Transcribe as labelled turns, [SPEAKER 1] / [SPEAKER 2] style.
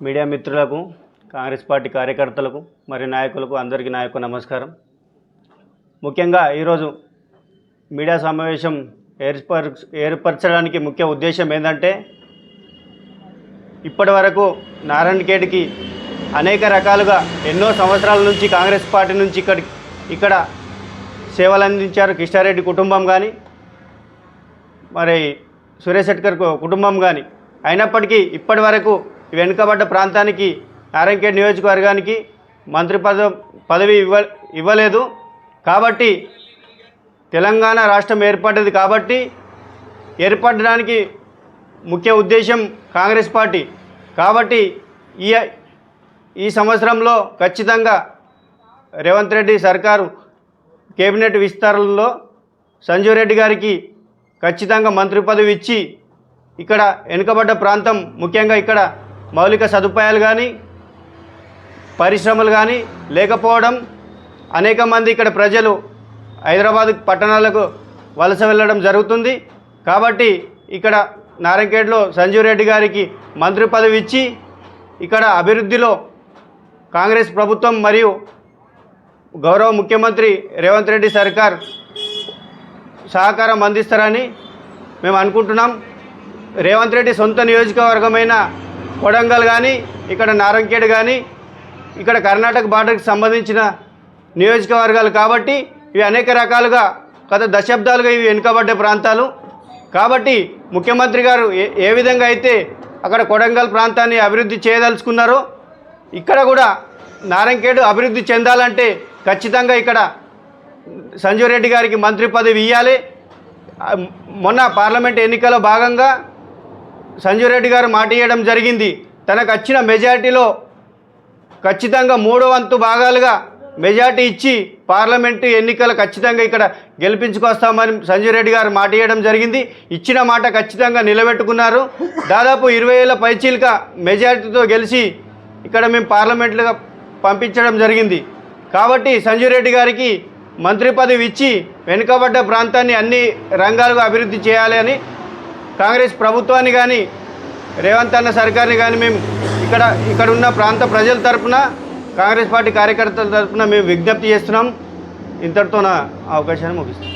[SPEAKER 1] Media మిత్రులకు, Congress party కార్యకర్తలకు మరియు నాయకులకు అందరికీ నా యొక్క నమస్కారం. ముఖ్యంగా ఈరోజు మీడియా సమావేశం ఏర్పరచడానికి ముఖ్య ఉద్దేశం ఏంటంటే, ఇప్పటి వరకు నారాయణ ఖేడ్కి అనేక రకాలుగా ఎన్నో సంవత్సరాల నుంచి కాంగ్రెస్ పార్టీ నుంచి ఇక్కడ సేవలు అందించారు. కిష్టారెడ్డి కుటుంబం కానీ, మరి సురేష్ శెట్కర్ కుటుంబం కానీ. అయినప్పటికీ ఇప్పటి వరకు వెనుకబడ్డ ప్రాంతానికి నారాయణఖేడ్ నియోజకవర్గానికి మంత్రి పదవి ఇవ్వలేదు. కాబట్టి తెలంగాణ రాష్ట్రం ఏర్పడ్డది కాబట్టి ఏర్పడడానికి ముఖ్య ఉద్దేశం కాంగ్రెస్ పార్టీ. కాబట్టి ఈ సంవత్సరంలో ఖచ్చితంగా రేవంత్ రెడ్డి సర్కారు కేబినెట్ విస్తరణలో సంజీవ్ రెడ్డి గారికి ఖచ్చితంగా మంత్రి పదవి ఇచ్చి, ఇక్కడ వెనుకబడ్డ ప్రాంతం ముఖ్యంగా ఇక్కడ మౌలిక సదుపాయాలు కానీ పరిశ్రమలు కానీ లేకపోవడం, అనేక మంది ఇక్కడ ప్రజలు హైదరాబాద్ పట్టణాలకు వలస వెళ్ళడం జరుగుతుంది. కాబట్టి ఇక్కడ నారాయణఖేడ్లో సంజీవ్ రెడ్డి గారికి మంత్రి పదవి ఇచ్చి ఇక్కడ అభివృద్ధిలో కాంగ్రెస్ ప్రభుత్వం మరియు గౌరవ ముఖ్యమంత్రి రేవంత్ రెడ్డి సర్కార్ సహకారం అందిస్తారని మేము అనుకుంటున్నాం. రేవంత్ రెడ్డి సొంత నియోజకవర్గమైన కొడంగల్ కానీ, ఇక్కడ నారాయణఖేడ్ కానీ, ఇక్కడ కర్ణాటక బార్డర్కి సంబంధించిన నియోజకవర్గాలు కాబట్టి ఇవి అనేక రకాలుగా గత దశాబ్దాలుగా ఇవి వెనుకబడ్డ ప్రాంతాలు. కాబట్టి ముఖ్యమంత్రి గారు ఏ విధంగా అయితే అక్కడ కొడంగల్ ప్రాంతాన్ని అభివృద్ధి చేయదలుచుకున్నారో, ఇక్కడ కూడా నారాయణఖేడ్ అభివృద్ధి చెందాలంటే ఖచ్చితంగా ఇక్కడ సంజీవ్ రెడ్డి గారికి మంత్రి పదవి ఇవ్వాలి. మొన్న పార్లమెంట్ ఎన్నికల్లో భాగంగా సంజీవ్ రెడ్డి గారు మాట ఇవ్వడం జరిగింది. తనకు వచ్చిన మెజార్టీలో ఖచ్చితంగా 3 వంతు భాగాలుగా మెజార్టీ ఇచ్చి పార్లమెంటు ఎన్నికలు ఖచ్చితంగా ఇక్కడ గెలిపించుకొస్తామని సంజీవ్ రెడ్డి గారు మాట ఇవ్వడం జరిగింది. ఇచ్చిన మాట ఖచ్చితంగా నిలబెట్టుకున్నారు. దాదాపు 20,000 పైచీలక మెజార్టీతో గెలిచి ఇక్కడ మేము పార్లమెంట్లుగా పంపించడం జరిగింది. కాబట్టి సంజీవ్ రెడ్డి గారికి మంత్రి పదవి ఇచ్చి వెనుకబడ్డ ప్రాంతాన్ని అన్ని రంగాలుగా అభివృద్ధి చేయాలి అని కాంగ్రెస్ ప్రభుత్వాన్ని కానీ రేవంత్ అన్న సర్కార్ని కానీ మేము ఇక్కడ ఉన్న ప్రాంత ప్రజల తరఫున, కాంగ్రెస్ పార్టీ కార్యకర్తల తరఫున మేము విజ్ఞప్తి చేస్తున్నాం. ఇంతటితో నా అవకాశాన్ని ముగిస్తాం.